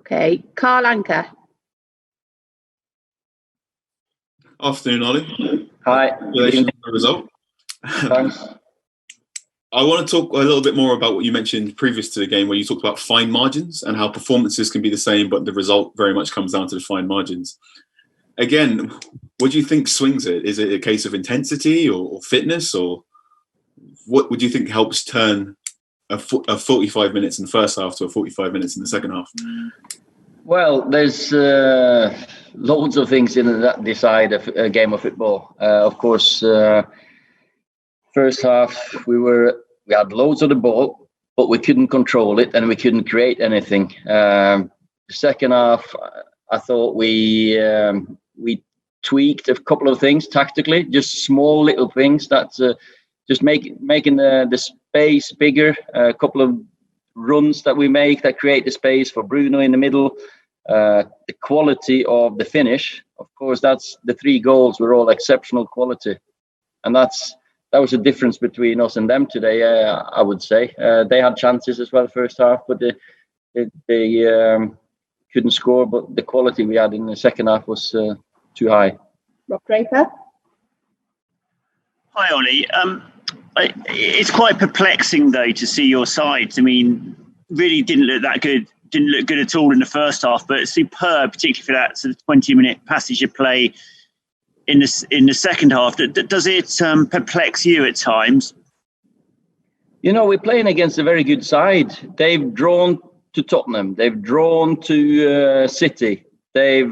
Okay, Carl Anker. Afternoon, Ollie. Hi. Congratulations on the result. Thanks. I want to talk a little bit more about what you mentioned previous to the game, where you talked about fine margins and how performances can be the same, but the result very much comes down to the fine margins. Again, what do you think swings it? Is it a case of intensity or fitness, or what would you think helps turn a 45 minutes in the first half to a 45 minutes in the second half? Well, there's loads of things in that decide a game of football. Of course, first half we had loads of the ball, but we couldn't control it and we couldn't create anything. The second half, I thought we tweaked a couple of things tactically, just small little things that just making the space bigger. A couple of runs that we make that create the space for Bruno in the middle. The quality of the finish, of course, that's the 3 goals were all exceptional quality, and that was the difference between us and them today. I would say they had chances as well first half, but they couldn't score. But the quality we had in the second half was too high. Rob Draper. Hi, Ollie. It's quite perplexing though to see your sides. I mean, really didn't look that good. Didn't look good at all in the first half, but superb, particularly for that sort of 20-minute passage of play in the second half. Does it perplex you at times? You know, we're playing against a very good side. They've drawn to Tottenham. They've drawn to City. They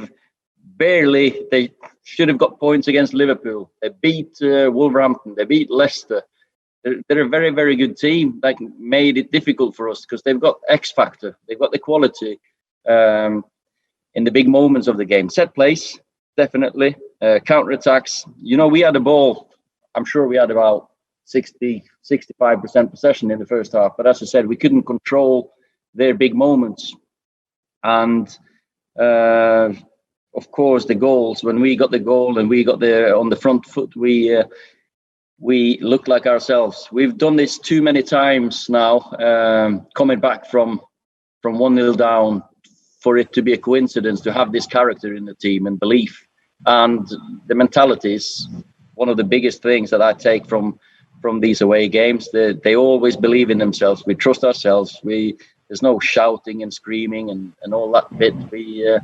should have got points against Liverpool. They beat Wolverhampton. They beat Leicester. They're a very, very good team that made it difficult for us because they've got X factor. They've got the quality in the big moments of the game. Set plays, definitely. Counter-attacks. You know, we had the ball. I'm sure we had about 65% possession in the first half. But as I said, we couldn't control their big moments. And, of course, the goals. When we got the goal and we got on the front foot, we look like ourselves. We've done this too many times now, coming back from 1-0 down, for it to be a coincidence to have this character in the team and belief. And the mentality is one of the biggest things that I take from these away games. They always believe in themselves. We trust ourselves. There's no shouting and screaming and all that bit. We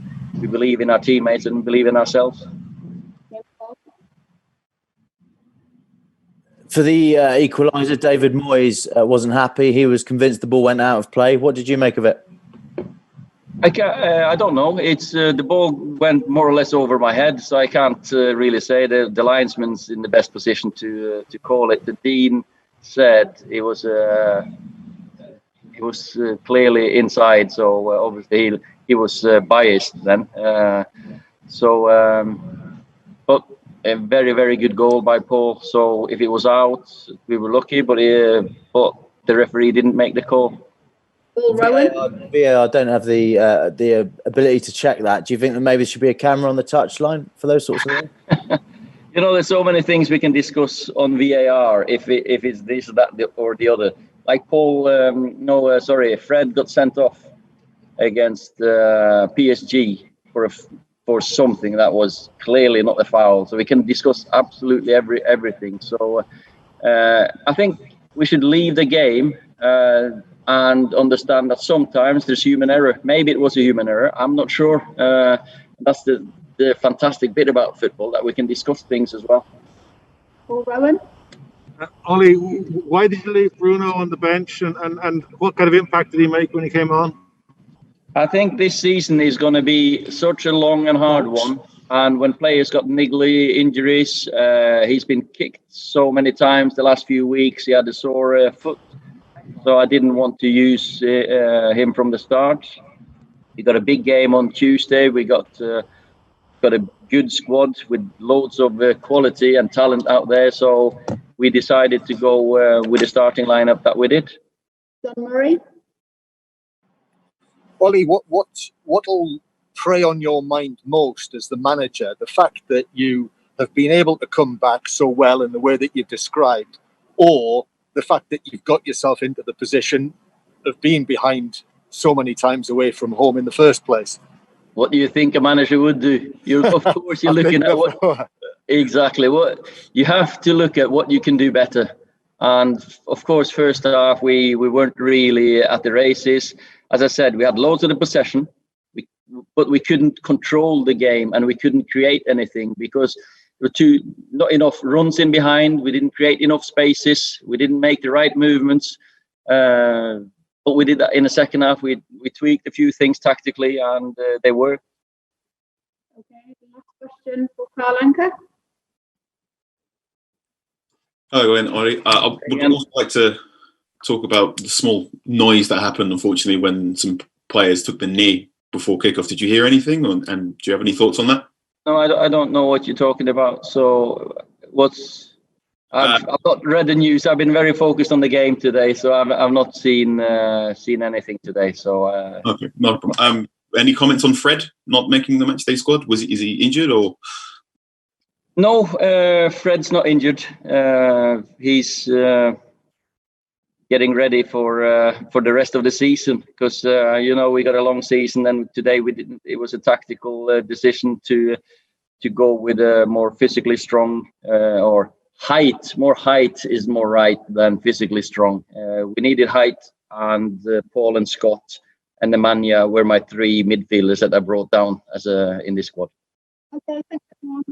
believe in our teammates and believe in ourselves. For the equaliser, David Moyes wasn't happy. He was convinced the ball went out of play. What did you make of it? I don't know. It's the ball went more or less over my head, so I can't really say. The linesman's in the best position to call it. The dean said it was clearly inside, so obviously he was biased then. But a very, very good goal by Paul. So if it was out, we were lucky, but the referee didn't make the call. Paul Rowan. VAR don't have the ability to check that. Do you think that maybe there should be a camera on the touchline for those sorts of things? You know, there's so many things we can discuss on VAR. If it's this, that, or the other. Like Fred got sent off against PSG for something that was clearly not a foul. So we can discuss absolutely everything. So I think we should leave the game and understand that sometimes there's human error. Maybe it was a human error. I'm not sure. That's the fantastic bit about football, that we can discuss things as well. Paul Rowan. Ollie, why did you leave Bruno on the bench and what kind of impact did he make when he came on? I think this season is going to be such a long and hard one. And when players got niggly injuries, he's been kicked so many times the last few weeks. He had a sore foot. So I didn't want to use him from the start. We got a big game on Tuesday. We got a good squad with loads of quality and talent out there. So we decided to go with the starting lineup that we did. John Murray. Ollie, what'll prey on your mind most as the manager? The fact that you have been able to come back so well in the way that you've described, or the fact that you've got yourself into the position of being behind so many times away from home in the first place. What do you think a manager would do? Of course, you're looking at what exactly what you have to look at what you can do better. And of course, first half we weren't really at the races. As I said, we had loads of the possession, but we couldn't control the game and we couldn't create anything because there were not enough runs in behind. We didn't create enough spaces. We didn't make the right movements. But we did that in the second half. We tweaked a few things tactically, and they worked. Okay, the last question for Karl Anker. Hello, Ollie. I would also like to talk about the small noise that happened, unfortunately, when some players took the knee before kickoff. Did you hear anything, and do you have any thoughts on that? No, I don't know what you're talking about. So, I've not read the news. I've been very focused on the game today, so I've not seen anything today. So okay, no problem. Any comments on Fred not making the matchday squad? Is he injured or? No, Fred's not injured. He's getting ready for the rest of the season because we got a long season, and today we didn't. It was a tactical decision to go with a more physically strong or height. More height is more right than physically strong. We needed height, and Paul and Scott and Nemanja were my three midfielders that I brought down in this squad. Okay, thanks everyone.